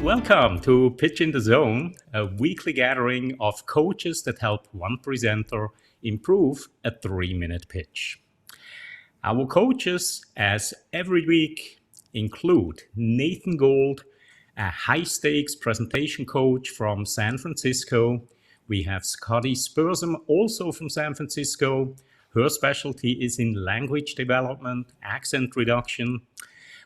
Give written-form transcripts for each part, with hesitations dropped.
Welcome to Pitch in the Zone, a weekly gathering of coaches that help one presenter improve a 3-minute pitch. Our coaches, as every week, include Nathan Gold, a high-stakes presentation coach from San Francisco. We have Scotty Spursum, also from San Francisco. Her specialty is in language development, accent reduction.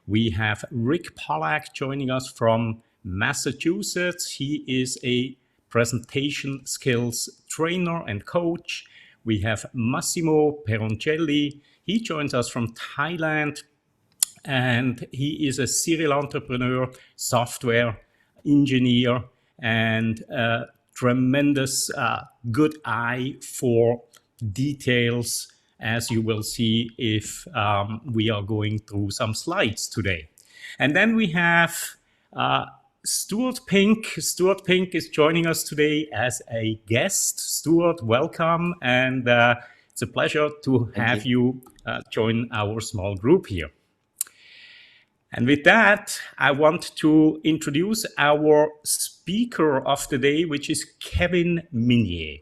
We have Rick Pollack joining us from Massachusetts. He is a presentation skills trainer and coach. We have Massimo Peroncelli. He joins us from Thailand, and he is a serial entrepreneur, software engineer, and a tremendous good eye for details, as you will see if we are going through some slides today. And then we have Stuart Pink. Stuart Pink is joining us today as a guest. Stuart, welcome, and it's a pleasure to have you join our small group here. And with that, I want to introduce our speaker of the day, which is Kevin Minier.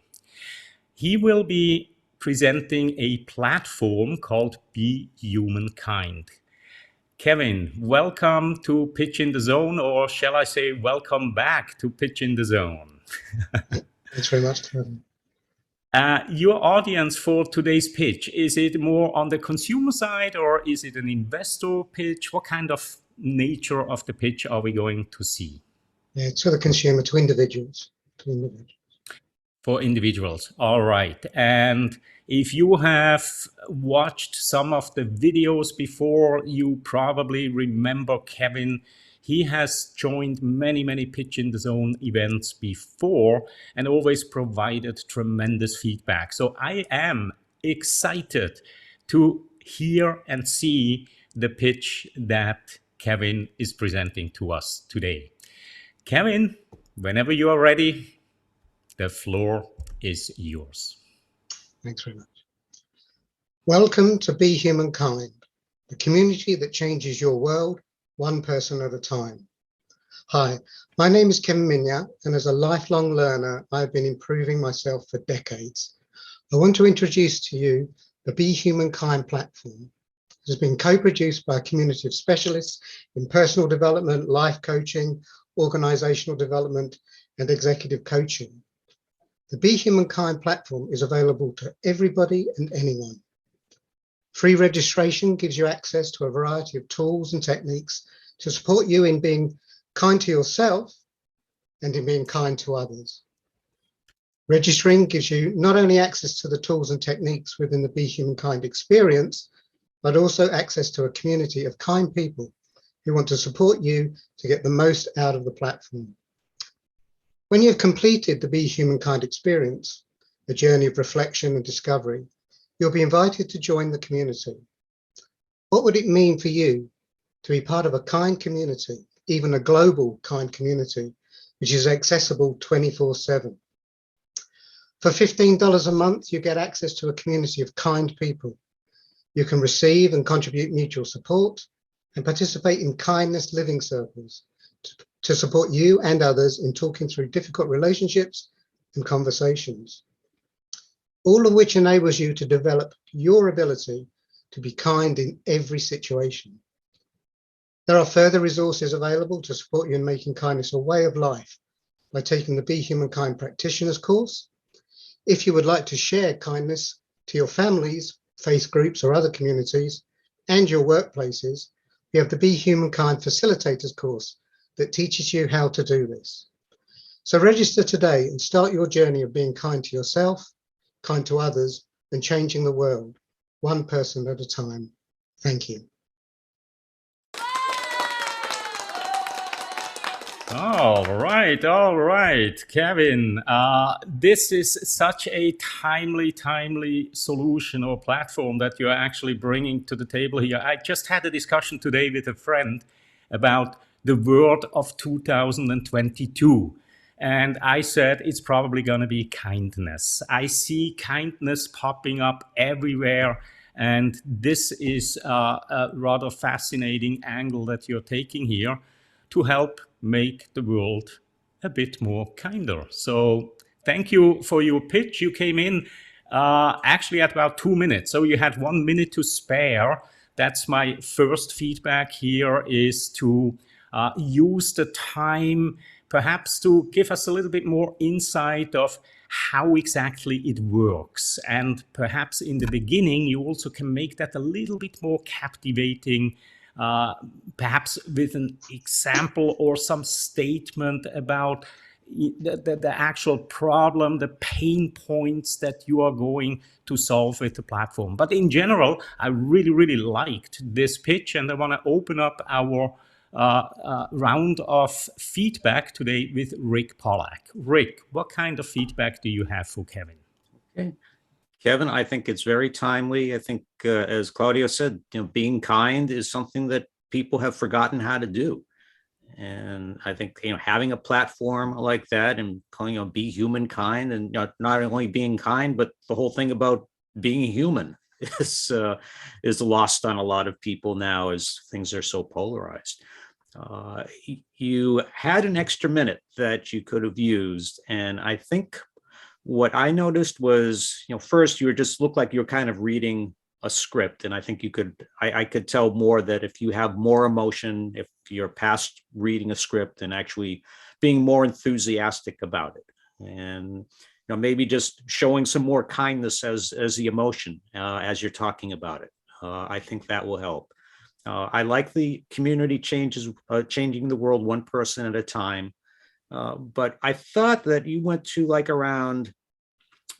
He will be presenting a platform called Be Humankind. Kevin, welcome to Pitch in the Zone, or shall I say welcome back to Pitch in the Zone. Thanks very much, Kevin. Your audience for today's pitch, is it more on the consumer side or is it an investor pitch? What kind of nature of the pitch are we going to see? Yeah, it's for the consumer, to individuals. For individuals, all right. And if you have watched some of the videos before, you probably remember Kevin. He has joined many Pitch in the Zone events before and always provided tremendous feedback. So I am excited to hear and see the pitch that Kevin is presenting to us today. Kevin, whenever you are ready, the floor is yours. Thanks very much. Welcome to Be Humankind, the community that changes your world one person at a time. Hi, my name is Kevin Minier, and as a lifelong learner, I've been improving myself for decades. I want to introduce to you the Be Humankind platform. It has been co-produced by a community of specialists in personal development, life coaching, organizational development, and executive coaching. The Be Humankind platform is available to everybody and anyone. Free registration gives you access to a variety of tools and techniques to support you in being kind to yourself and in being kind to others. Registering gives you not only access to the tools and techniques within the Be Humankind experience, but also access to a community of kind people who want to support you to get the most out of the platform. When you've completed the Be Humankind experience, a journey of reflection and discovery, you'll be invited to join the community. What would it mean for you to be part of a kind community, even a global kind community, which is accessible 24/7? For $15 a month, you get access to a community of kind people. You can receive and contribute mutual support and participate in kindness living circles to support you and others in talking through difficult relationships and conversations, all of which enables you to develop your ability to be kind in every situation. There are further resources available to support you in making kindness a way of life by taking the Be Humankind Practitioners course. If you would like to share kindness to your families, faith groups, or other communities, and your workplaces, we have the Be Humankind Facilitators course that teaches you how to do this. So register today and start your journey of being kind to yourself, kind to others, and changing the world, one person at a time. Thank you. All right, Kevin. This is such a timely solution or platform that you're actually bringing to the table here. I just had a discussion today with a friend about the word of 2022. And I said, it's probably going to be kindness. I see kindness popping up everywhere. And this is a rather fascinating angle that you're taking here to help make the world a bit more kinder. So thank you for your pitch. You came in actually at about 2 minutes. So you had 1 minute to spare. That's my first feedback here, is to use the time perhaps to give us a little bit more insight of how exactly it works. And perhaps in the beginning, you also can make that a little bit more captivating, perhaps with an example or some statement about the actual problem, the pain points that you are going to solve with the platform. But in general, I really, really liked this pitch, and I want to open up our round of feedback today with Rick Pollack. Rick, what kind of feedback do you have for Kevin? Okay. Kevin, I think it's very timely. I think, as Claudio said, being kind is something that people have forgotten how to do. And I think, having a platform like that and calling, Be Humankind, and not only being kind, but the whole thing about being human is lost on a lot of people now, as things are so polarized. You had an extra minute that you could have used. And I think what I noticed was, first, you just looked like you're kind of reading a script. And I think I could tell more that if you have more emotion, if you're past reading a script and actually being more enthusiastic about it, and maybe just showing some more kindness as the emotion as you're talking about it. I think that will help. I like the community changing the world one person at a time. But I thought that you went to like around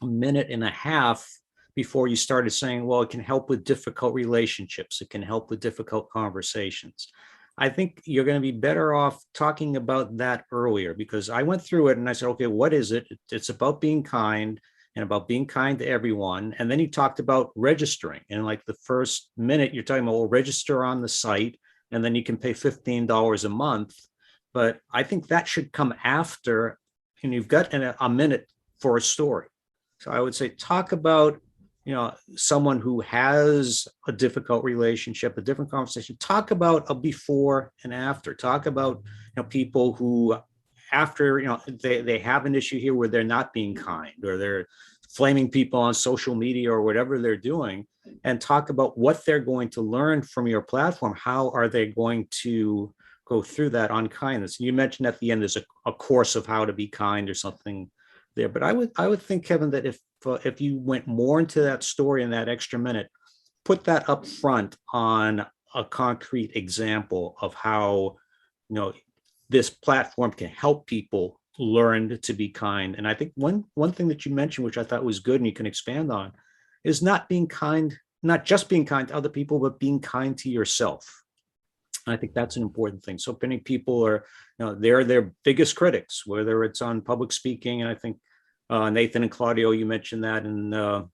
a minute and a half before you started saying, well, it can help with difficult relationships. It can help with difficult conversations. I think you're going to be better off talking about that earlier, because I went through it and I said, okay, what is it? It's about being kind and about being kind to everyone. And then you talked about registering. And like the first minute, you're talking about, well, register on the site, and then you can pay $15 a month. But I think that should come after, and you've got a minute for a story. So I would say talk about, someone who has a difficult relationship, a different conversation. Talk about a before and after. Talk about, people who, after, they have an issue here where they're not being kind, or they're flaming people on social media or whatever they're doing, and talk about what they're going to learn from your platform. How are they going to go through that unkindness? You mentioned at the end there's a course of how to be kind or something there, but I would think, Kevin, that if you went more into that story in that extra minute, put that up front on a concrete example of how this platform can help people learn to be kind. And I think one thing that you mentioned, which I thought was good and you can expand on, is not just being kind to other people, but being kind to yourself. I think that's an important thing. So many people are, they're their biggest critics, whether it's on public speaking. And I think Nathan and Claudio, you mentioned that in the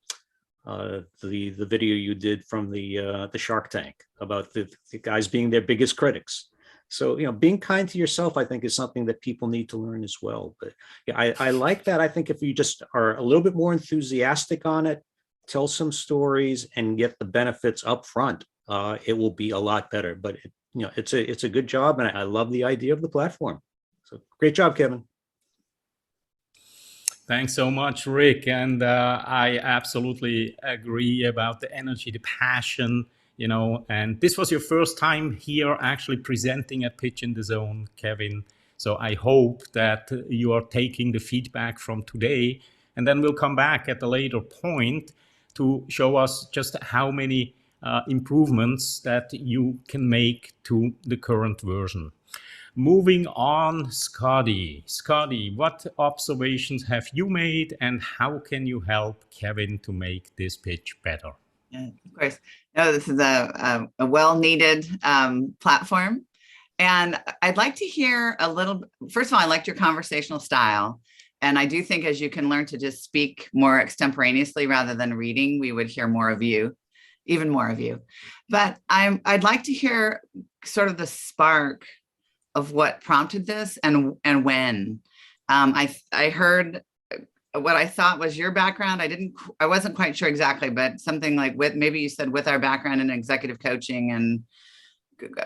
video you did from the Shark Tank about the guys being their biggest critics. So, being kind to yourself, I think, is something that people need to learn as well. But yeah, I like that. I think if you just are a little bit more enthusiastic on it, tell some stories and get the benefits up front, it will be a lot better. But it's a good job, and I love the idea of the platform. So great job, Kevin. Thanks so much, Rick. And I absolutely agree about the energy, the passion, and this was your first time here actually presenting a pitch in the zone, Kevin. So I hope that you are taking the feedback from today, and then we'll come back at a later point to show us just how many improvements that you can make to the current version. Moving on, Scotty. Scotty, what observations have you made, and how can you help Kevin to make this pitch better? Yeah, of course. No, this is a well-needed platform. And I'd like to hear a little, first of all, I liked your conversational style. And I do think as you can learn to just speak more extemporaneously rather than reading, we would hear more of you, even more of you. But I'd like to hear sort of the spark of what prompted this and when. I heard what I thought was your background. I wasn't quite sure exactly, but something like maybe you said with our background in executive coaching and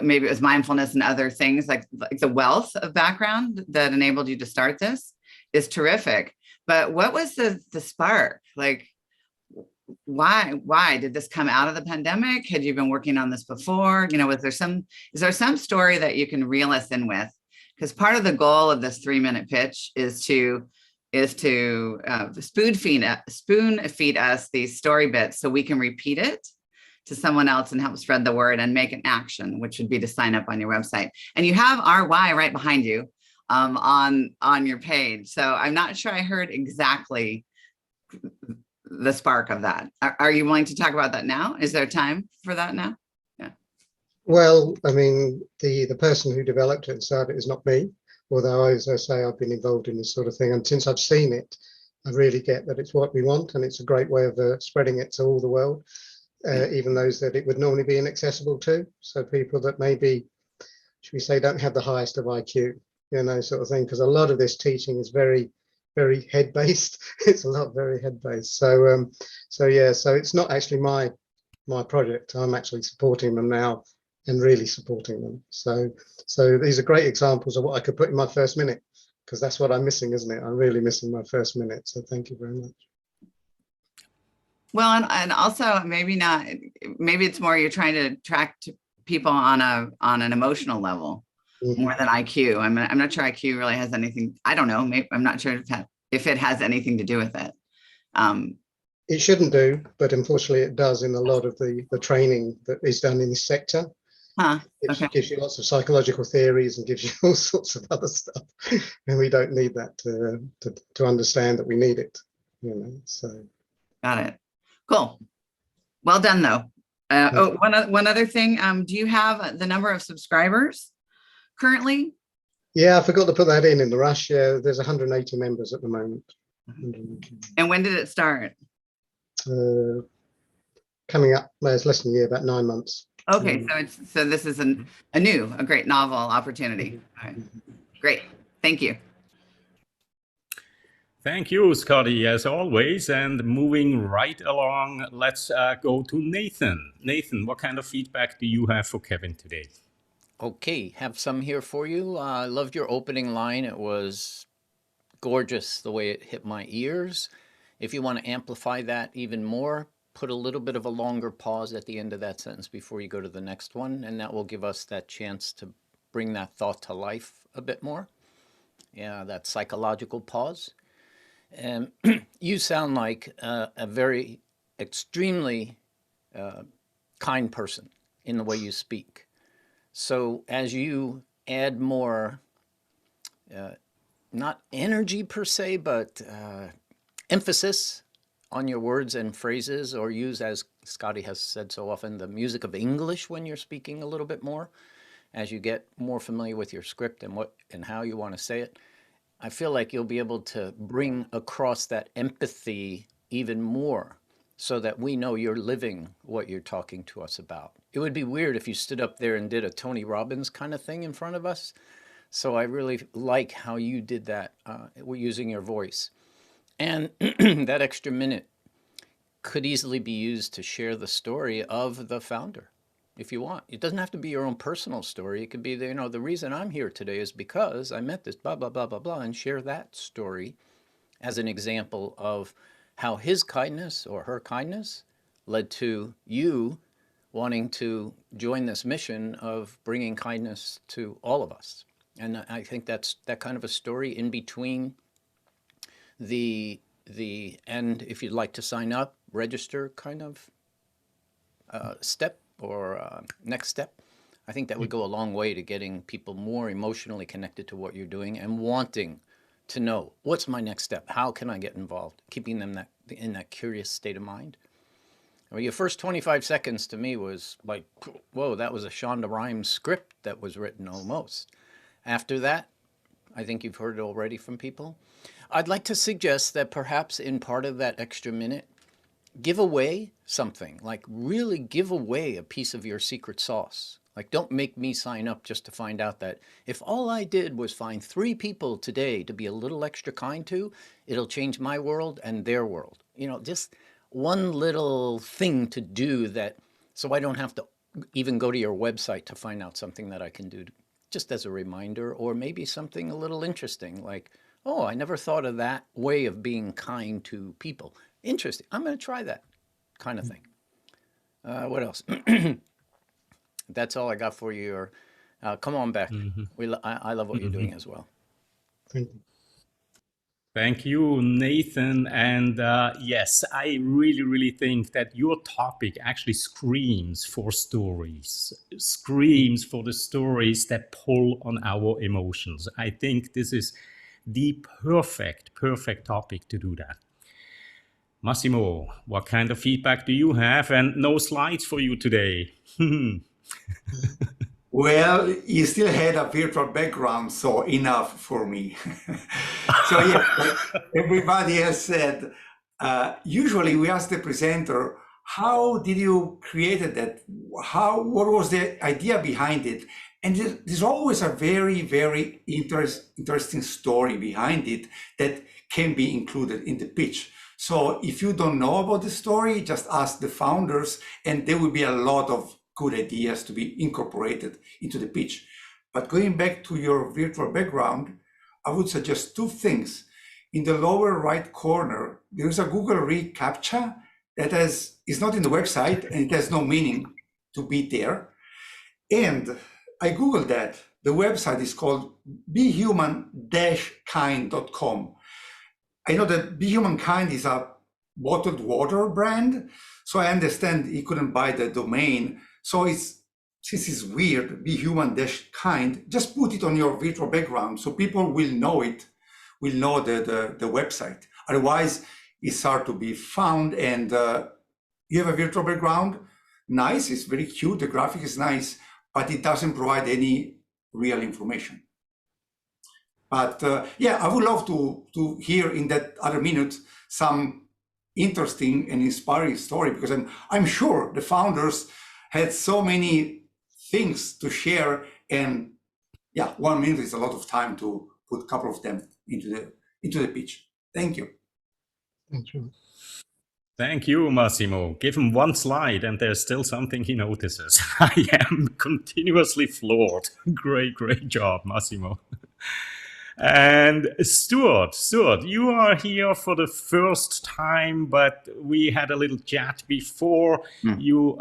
maybe it was mindfulness and other things like the wealth of background that enabled you to start this is terrific. But what was the spark? Like, why did this come out of the pandemic? Had you been working on this before? You know, is there some story that you can reel us in with? Because part of the goal of this 3-minute pitch is to spoon feed us these story bits so we can repeat it to someone else and help spread the word and make an action, which would be to sign up on your website. And you have our why right behind you on your page. So I'm not sure I heard exactly the spark of that. Are you willing to talk about that now? Is there time for that now? Yeah. Well, I mean, the person who developed it and started it is not me, although, as I say, I've been involved in this sort of thing. And since I've seen it, I really get that it's what we want, and it's a great way of spreading it to all the world, even those that it would normally be inaccessible to. So people that maybe, should we say, don't have the highest of IQ, you know, sort of thing, because a lot of this teaching is very, very head-based. It's a lot very head-based. So, so it's not actually my project. I'm actually supporting them now and really supporting them. So these are great examples of what I could put in my first minute, because that's what I'm missing, isn't it? I'm really missing my first minute. So thank you very much. Well, and also maybe it's more you're trying to attract people on an emotional level more than IQ. I'm not sure IQ really has anything. I don't know. Maybe, I'm not sure if it has anything to do with it. It shouldn't do, but unfortunately it does in a lot of the training that is done in this sector. It gives you lots of psychological theories and gives you all sorts of other stuff, and we don't need that to understand that we need it. You know, so. Got it. Cool. Well done, though. One other thing. Do you have the number of subscribers currently? Yeah, I forgot to put that in the rush. Yeah, there's 180 members at the moment. And when did it start? Coming up, well, it's less than a year, about 9 months. Okay, so this is a great novel opportunity. All right. Great. Thank you. Thank you, Scotty, as always. And moving right along, let's go to Nathan. Nathan, what kind of feedback do you have for Kevin today? Okay, have some here for you. I loved your opening line. It was gorgeous the way it hit my ears. If you want to amplify that even more, put a little bit of a longer pause at the end of that sentence before you go to the next one, and that will give us that chance to bring that thought to life a bit more. Yeah, that psychological pause. And you sound like a very extremely kind person in the way you speak. So as you add more, not energy per se, but emphasis on your words and phrases, or use, as Scotty has said so often, the music of English when you're speaking a little bit more, as you get more familiar with your script and what and how you want to say it, I feel like you'll be able to bring across that empathy even more so that we know you're living what you're talking to us about. It would be weird if you stood up there and did a Tony Robbins kind of thing in front of us. So I really like how you did that using your voice. And that extra minute could easily be used to share the story of the founder, if you want. It doesn't have to be your own personal story. It could be, the reason I'm here today is because I met this blah, blah, blah, blah, blah, and share that story as an example of how his kindness or her kindness led to you wanting to join this mission of bringing kindness to all of us. And I think that's that kind of a story in between the and if you'd like to sign up, register kind of step or next step, I think that would go a long way to getting people more emotionally connected to what you're doing and wanting to know, what's my next step? How can I get involved? Keeping them in that curious state of mind. I mean, your first 25 seconds to me was like, whoa, that was a Shonda Rhimes script that was written almost. After that, I think you've heard it already from people. I'd like to suggest that perhaps in part of that extra minute, give away something, like really give away a piece of your secret sauce. Like, don't make me sign up just to find out that if all I did was find 3 people today to be a little extra kind to, it'll change my world and their world. Just one little thing to do that, so I don't have to even go to your website to find out something that I can do just as a reminder, or maybe something a little interesting like, oh, I never thought of that way of being kind to people. Interesting. I'm going to try that kind of thing. What else? That's all I got for you. Or come on back. I love what you're doing as well. Thank you. Thank you, Nathan. And yes, I really, really think that your topic actually screams for stories, screams for the stories that pull on our emotions. I think this is the perfect topic to do that. Massimo, what kind of feedback do you have? And no slides for you today. Well, you still had a virtual background, so enough for me. So yeah, like everybody has said, usually we ask the presenter, how did you create that? What was the idea behind it? And there's always a very, very interesting story behind it that can be included in the pitch. So if you don't know about the story, just ask the founders, and there will be a lot of good ideas to be incorporated into the pitch. But going back to your virtual background, I would suggest two things. In the lower right corner, there is a Google reCAPTCHA that is not in the website, and it has no meaning to be there. And I Googled that. The website is called BeHuman-Kind.com. I know that BeHumanKind is a bottled water brand, so I understand he couldn't buy the domain. So since it's weird, BeHuman-Kind, just put it on your virtual background so people will know it, will know the website. Otherwise, it's hard to be found. And you have a virtual background, nice, it's very cute, the graphic is nice, but it doesn't provide any real information. But yeah, I would love to hear in that other minute some interesting and inspiring story, because I'm sure the founders had so many things to share, and yeah, 1 minute is a lot of time to put a couple of them into the pitch. Thank you. Thank you. Thank you, Massimo. Give him one slide and there's still something he notices. I am continuously floored. Great job, Massimo. And Stuart, you are here for the first time, but we had a little chat before. You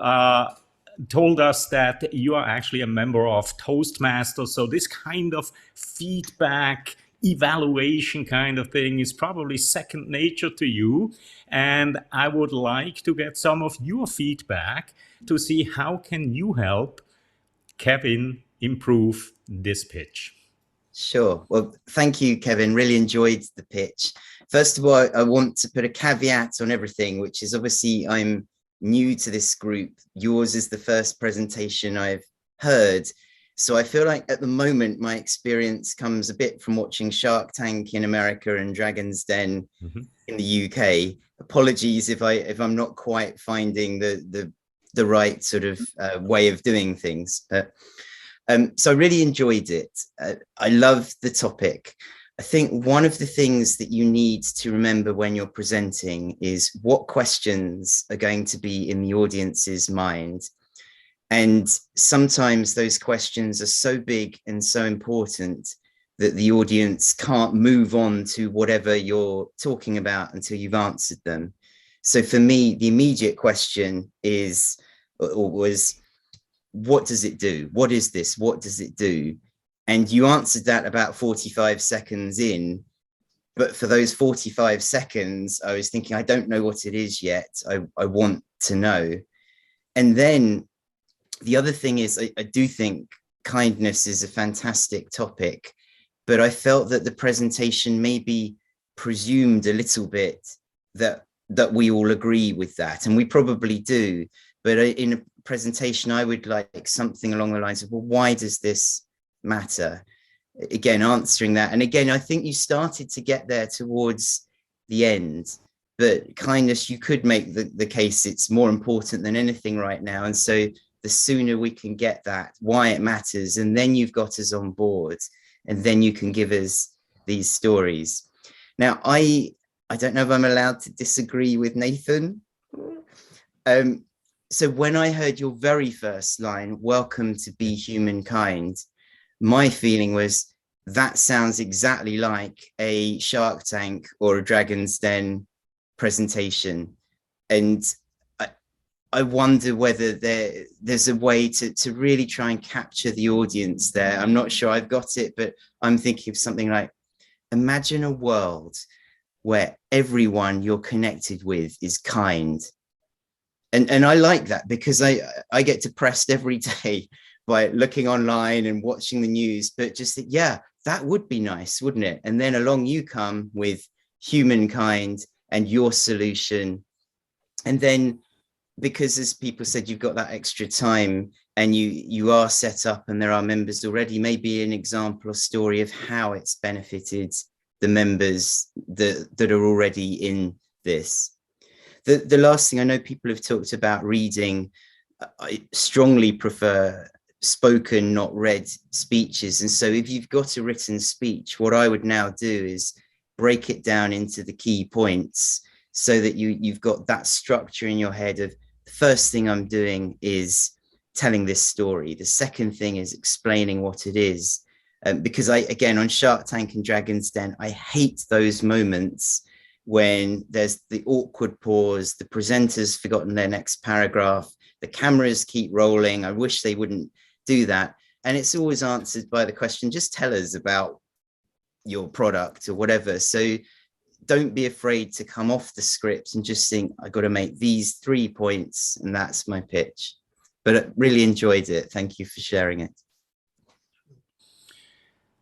told us that you are actually a member of Toastmasters. So this kind of feedback, evaluation kind of thing is probably second nature to you. And I would like to get some of your feedback to see how can you help Kevin improve this pitch. Sure. Well, thank you, Kevin. Really enjoyed the pitch. First of all, I want to put a caveat on everything, which is obviously I'm new to this group. Yours is the first presentation I've heard. So I feel like at the moment, my experience comes a bit from watching Shark Tank in America and Dragon's Den in the UK. Apologies if I'm not quite finding the right sort of way of doing things. But so I really enjoyed it. I love the topic. I think one of the things that you need to remember when you're presenting is what questions are going to be in the audience's mind. And sometimes those questions are so big and so important that the audience can't move on to whatever you're talking about until you've answered them. So for me, the immediate question was, what does it do? What is this? What does it do? And you answered that about 45 seconds in, but for those 45 seconds, I was thinking, I don't know what it is yet. I want to know. And then the other thing is, I do think kindness is a fantastic topic, but I felt that the presentation maybe presumed a little bit that we all agree with that, and we probably do. But in a presentation, I would like something along the lines of, well, why does this matter? Again, answering that. And again, I think you started to get there towards the end, but kindness, you could make the case it's more important than anything right now. And so the sooner we can get that, why it matters, and then you've got us on board, and then you can give us these stories. Now, I don't know if I'm allowed to disagree with Nathan. so when I heard your very first line, welcome to Be Humankind, my feeling was that sounds exactly like a Shark Tank or a Dragon's Den presentation. And I wonder whether there's a way to really try and capture the audience there. I'm not sure I've got it, but I'm thinking of something like, imagine a world where everyone you're connected with is kind. And I like that because I get depressed every day by looking online and watching the news, but just think, yeah, that would be nice, wouldn't it? And then along you come with humankind and your solution. And then, because as people said, you've got that extra time and you are set up and there are members already, maybe an example or story of how it's benefited the members that are already in this. The last thing, I know people have talked about reading. I strongly prefer spoken, not read speeches. And so if you've got a written speech, what I would now do is break it down into the key points so that you've got that structure in your head of the first thing I'm doing is telling this story. The second thing is explaining what it is. Because again, on Shark Tank and Dragon's Den, I hate those moments when there's the awkward pause, the presenter's forgotten their next paragraph, the cameras keep rolling. I wish they wouldn't do that. And it's always answered by the question, just tell us about your product or whatever. So don't be afraid to come off the script and just think, I got to make these 3 points and that's my pitch. But I really enjoyed it. Thank you for sharing it.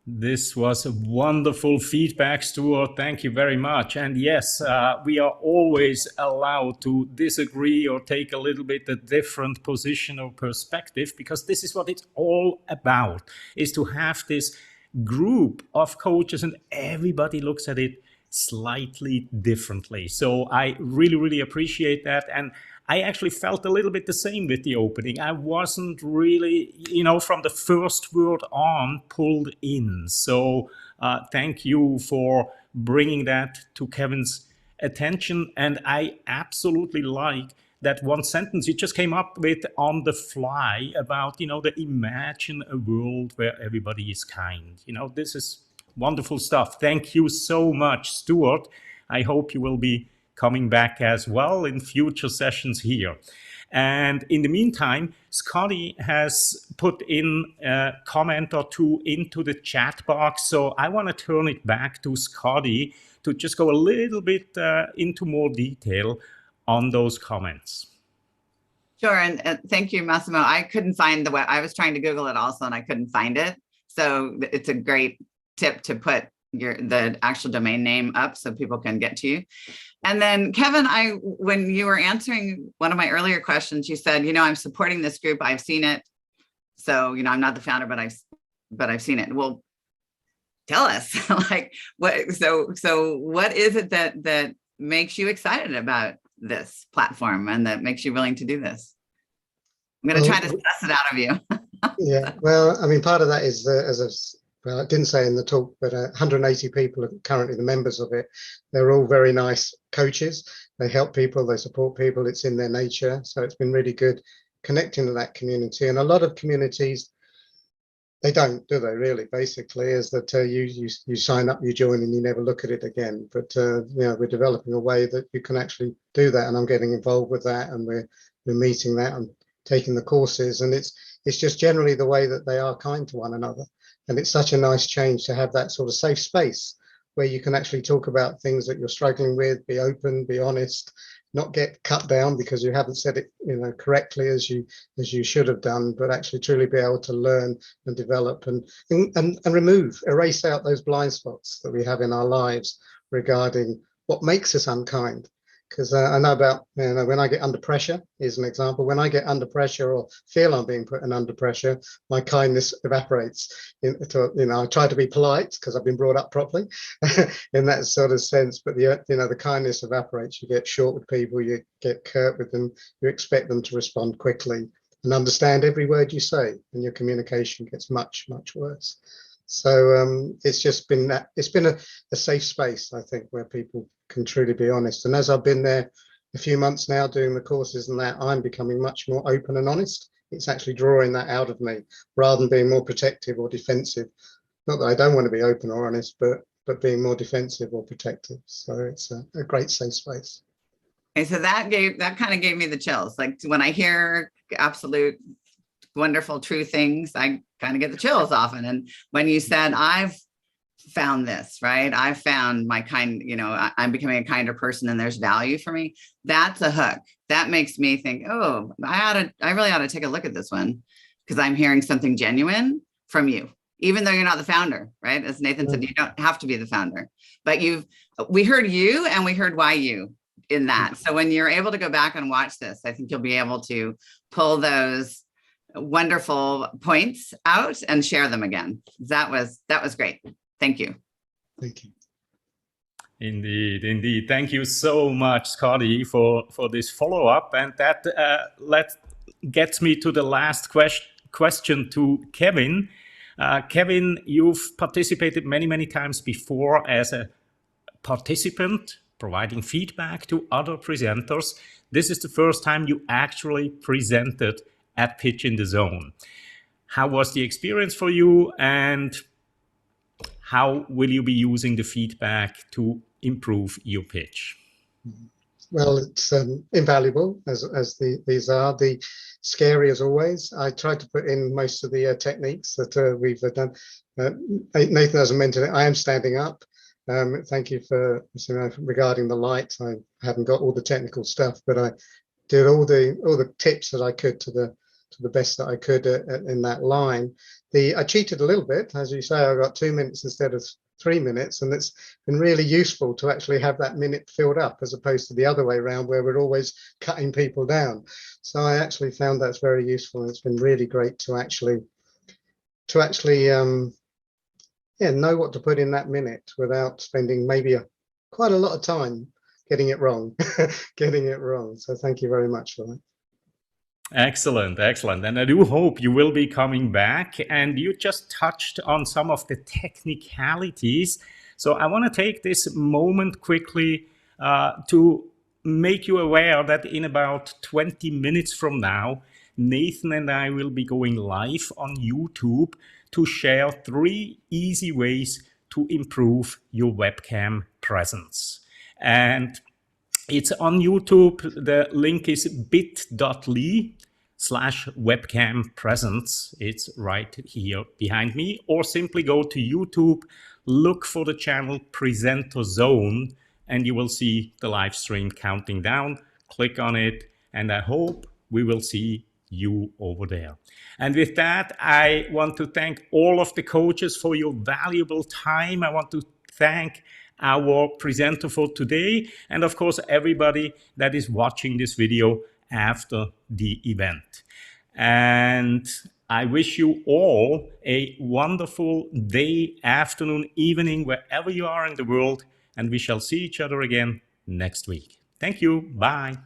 This was a wonderful feedback, Stuart. Thank you very much. And yes, we are always allowed to disagree or take a little bit a different position or perspective, because this is what it's all about, is to have this group of coaches and everybody looks at it slightly differently. So I really, really appreciate that. And I actually felt a little bit the same with the opening. I wasn't really, from the first word on pulled in. So thank you for bringing that to Kevin's attention. And I absolutely like that one sentence you just came up with on the fly about, the imagine a world where everybody is kind. This is wonderful stuff. Thank you so much, Stuart. I hope you will be coming back as well in future sessions here. And in the meantime, Scotty has put in a comment or two into the chat box. So I want to turn it back to Scotty to just go a little bit into more detail on those comments. Sure, and thank you, Massimo. I couldn't find the web. I was trying to Google it also, and I couldn't find it. So it's a great tip to put the actual domain name up so people can get to you. And then Kevin, when you were answering one of my earlier questions, you said, I'm supporting this group. I've seen it. So, I'm not the founder, but I've seen it. Well, tell us, so what is it that makes you excited about this platform and that makes you willing to do this? I'm going to try to suss it out of you. Yeah, well, part of that is I didn't say in the talk, but 180 people are currently the members of it. They're all very nice coaches. They help people, they support people. It's in their nature. So it's been really good connecting to that community. And a lot of communities, they don't, do they really? Basically, is that you sign up, you join, and you never look at it again. But we're developing a way that you can actually do that, and I'm getting involved with that, and we're meeting that and taking the courses, and it's just generally the way that they are kind to one another. And it's such a nice change to have that sort of safe space where you can actually talk about things that you're struggling with, be open, be honest, not get cut down because you haven't said it, correctly as you should have done, but actually truly be able to learn and develop and erase out those blind spots that we have in our lives regarding what makes us unkind. Because I know about, when I get under pressure, is an example. When I get under pressure or feel I'm being put under pressure, my kindness evaporates. I try to be polite because I've been brought up properly in that sort of sense. But the kindness evaporates. You get short with people, you get curt with them, you expect them to respond quickly and understand every word you say, and your communication gets much, much worse. So it's just been a safe space, I think, where people can truly be honest. And as I've been there a few months now doing the courses and that, I'm becoming much more open and honest. It's actually drawing that out of me rather than being more protective or defensive. Not that I don't want to be open or honest, but being more defensive or protective. So it's a great safe space. Okay, so that kind of gave me the chills. Like when I hear absolute wonderful, true things, I kind of get the chills often. And when you said, I've found this, right? I've found my kind, I'm becoming a kinder person and there's value for me. That's a hook. That makes me think, oh, I really ought to take a look at this one because I'm hearing something genuine from you, even though you're not the founder, right? As Nathan said, you don't have to be the founder, but we heard you and we heard why you in that. So when you're able to go back and watch this, I think you'll be able to pull those wonderful points out and share them again. That was great. Thank you. Thank you. Indeed. Thank you so much, Scotty, for this follow-up. And that gets me to the last question to Kevin. Kevin, you've participated many times before as a participant, providing feedback to other presenters. This is the first time you actually presented at Pitch in the Zone. How was the experience for you, and how will you be using the feedback to improve your pitch? Well, it's invaluable, as these are. The scary as always. I tried to put in most of the techniques that we've done. Nathan hasn't mentioned it. I am standing up. Thank you for regarding the light. I haven't got all the technical stuff, but I did all the tips that I could to the best that I could in that line. I cheated a little bit, as you say. I got 2 minutes instead of 3 minutes, and it's been really useful to actually have that minute filled up as opposed to the other way around where we're always cutting people down. So I actually found that's very useful, and it's been really great to actually know what to put in that minute without spending maybe quite a lot of time getting it wrong. So thank you very much for that. Excellent. And I do hope you will be coming back. And you just touched on some of the technicalities. So I want to take this moment quickly to make you aware that in about 20 minutes from now, Nathan and I will be going live on YouTube to share 3 easy ways to improve your webcam presence. And it's on YouTube. The link is bit.ly/webcam presence. It's right here behind me. Or simply go to YouTube, look for the channel Presenter Zone, and you will see the live stream counting down. Click on it, and I hope we will see you over there. And with that, I want to thank all of the coaches for your valuable time. I want to thank our presenter for today, and of course everybody that is watching this video after the event. And I wish you all a wonderful day, afternoon, evening, wherever you are in the world, and we shall see each other again next week. Thank you. Bye.